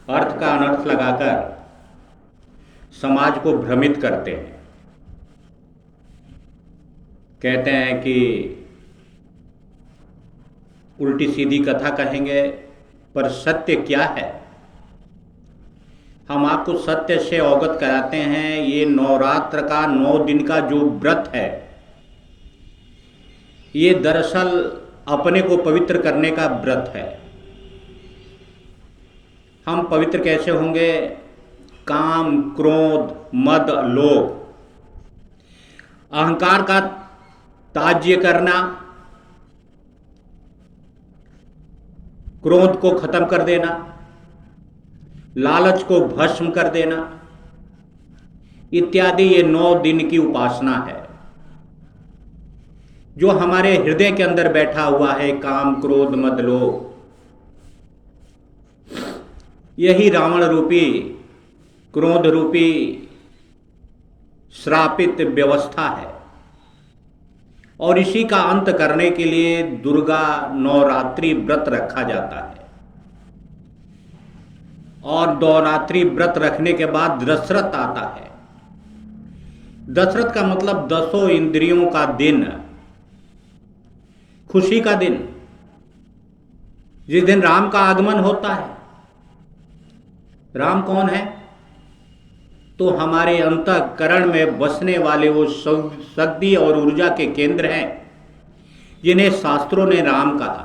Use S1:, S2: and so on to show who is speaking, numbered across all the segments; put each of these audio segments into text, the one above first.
S1: अर्थ का अनर्थ लगाकर समाज को भ्रमित करते हैं। कहते हैं कि उल्टी सीधी कथा कहेंगे, पर सत्य क्या है? हम आपको सत्य से अवगत कराते हैं। ये नवरात्र का 9 दिन का जो व्रत है, ये दरअसल अपने को पवित्र करने का व्रत है। हम पवित्र कैसे होंगे? काम, क्रोध, मद, लोभ, अहंकार का त्याज्य करना, क्रोध को खत्म कर देना, लालच को भस्म कर देना, इत्यादि ये 9 दिन की उपासना है। जो हमारे हृदय के अंदर बैठा हुआ है, काम, क्रोध, मद, लोभ, यही रावण रूपी, क्रोध रूपी श्रापित व्यवस्था है। और इसी का अंत करने के लिए दुर्गा नवरात्रि व्रत रखा जाता है। और नवरात्रि व्रत रखने के बाद दशरथ आता है। दशरथ का मतलब 10 इंद्रियों का दिन, खुशी का दिन, जिस दिन राम का आगमन होता है। राम कौन है? तो हमारे अंतःकरण में बसने वाले वो शक्ति और ऊर्जा के केंद्र हैं, जिन्हें शास्त्रों ने राम कहा।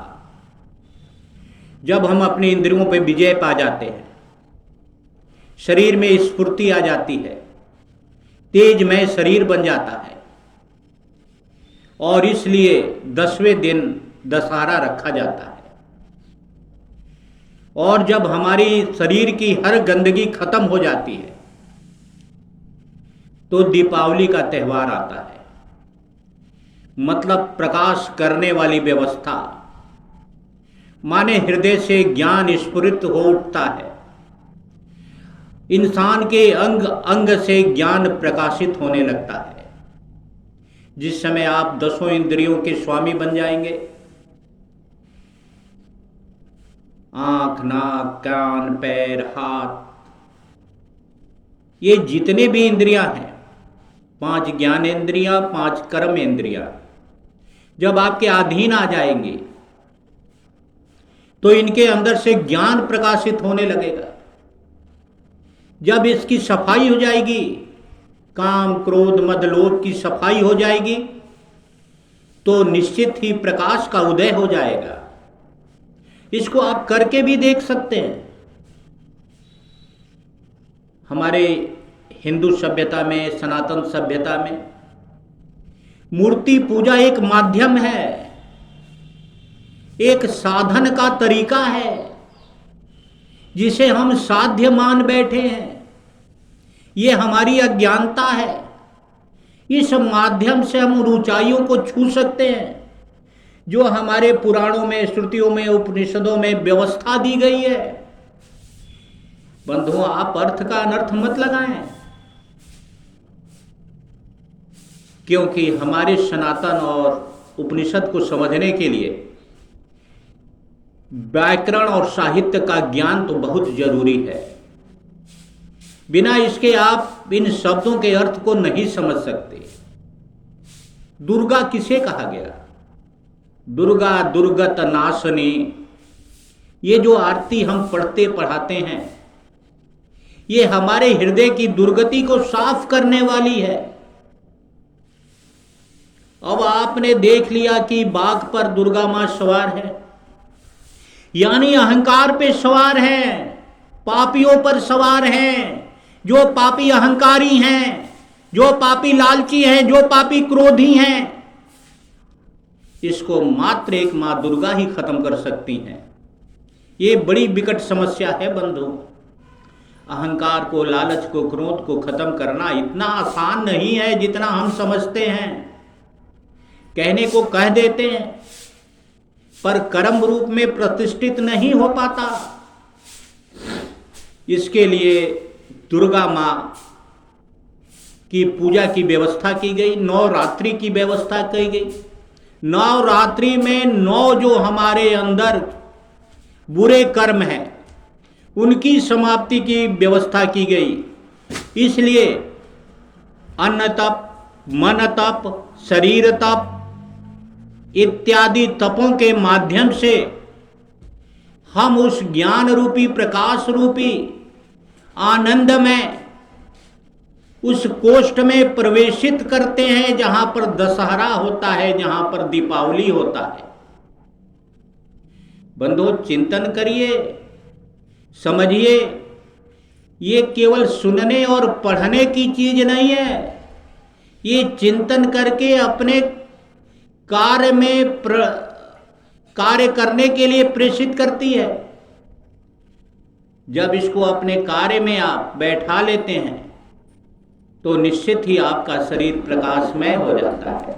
S1: जब हम अपनी इंद्रियों पर विजय पा जाते हैं, शरीर में स्फूर्ति आ जाती है, तेजमय शरीर बन जाता है। और इसलिए 10वें दिन दशहरा रखा जाता है। और जब हमारी शरीर की हर गंदगी खत्म हो जाती है, तो दीपावली का त्यौहार आता है। मतलब प्रकाश करने वाली व्यवस्था, माने हृदय से ज्ञान स्फुरित हो उठता है। इंसान के अंग अंग से ज्ञान प्रकाशित होने लगता है। जिस समय आप 10 इंद्रियों के स्वामी बन जाएंगे, आंख, नाक, कान, पैर, हाथ, ये जितने भी इंद्रियां हैं, 5 ज्ञान इंद्रियां, 5 कर्म इंद्रियां, जब आपके अधीन आ जाएंगे, तो इनके अंदर से ज्ञान प्रकाशित होने लगेगा। जब इसकी सफाई हो जाएगी, काम, क्रोध, मद, लोभ की सफाई हो जाएगी, तो निश्चित ही प्रकाश का उदय हो जाएगा। इसको आप करके भी देख सकते हैं। हमारे हिंदू सभ्यता में, सनातन सभ्यता में मूर्ति पूजा एक माध्यम है, एक साधन का तरीका है, जिसे हम साध्य मान बैठे हैं। ये हमारी अज्ञानता है। इस माध्यम से हम ऊंचाइयों को छू सकते हैं, जो हमारे पुराणों में, श्रुतियों में, उपनिषदों में व्यवस्था दी गई है। बंधुओं, आप अर्थ का अनर्थ मत लगाएं, क्योंकि हमारे सनातन और उपनिषद को समझने के लिए व्याकरण और साहित्य का ज्ञान तो बहुत जरूरी है। बिना इसके आप इन शब्दों के अर्थ को नहीं समझ सकते। दुर्गा किसे कहा गया? दुर्गा, दुर्गत नाशनी, ये जो आरती हम पढ़ते पढ़ाते हैं, ये हमारे हृदय की दुर्गति को साफ करने वाली है। अब आपने देख लिया कि बाघ पर दुर्गा मां सवार है, यानी अहंकार पे सवार हैं, पापियों पर सवार हैं। जो पापी अहंकारी हैं, जो पापी लालची हैं, जो पापी क्रोधी हैं, इसको मात्र एक मां दुर्गा ही खत्म कर सकती हैं। ये बड़ी विकट समस्या है बंधु। अहंकार को, लालच को, क्रोध को खत्म करना इतना आसान नहीं है जितना हम समझते हैं। कहने को कह देते हैं, पर कर्म रूप में प्रतिष्ठित नहीं हो पाता। इसके लिए दुर्गा मां की पूजा की व्यवस्था की गई, नवरात्रि की व्यवस्था की गई। नवरात्रि में 9 जो हमारे अंदर बुरे कर्म हैं, उनकी समाप्ति की व्यवस्था की गई। इसलिए अन्न तप, मन तप, शरीर तप इत्यादि तपों के माध्यम से हम उस ज्ञान रूपी, प्रकाश रूपी, आनंद में उस कोष्ठ में प्रवेशित करते हैं जहां पर दशहरा होता है, जहां पर दीपावली होता है। बंधु, चिंतन करिए, समझिए, ये केवल सुनने और पढ़ने की चीज नहीं है। ये चिंतन करके अपने कार्य में कार्य करने के लिए प्रेषित करती है। जब इसको अपने कार्य में आप बैठा लेते हैं तो निश्चित ही आपका शरीर प्रकाशमय हो जाता है।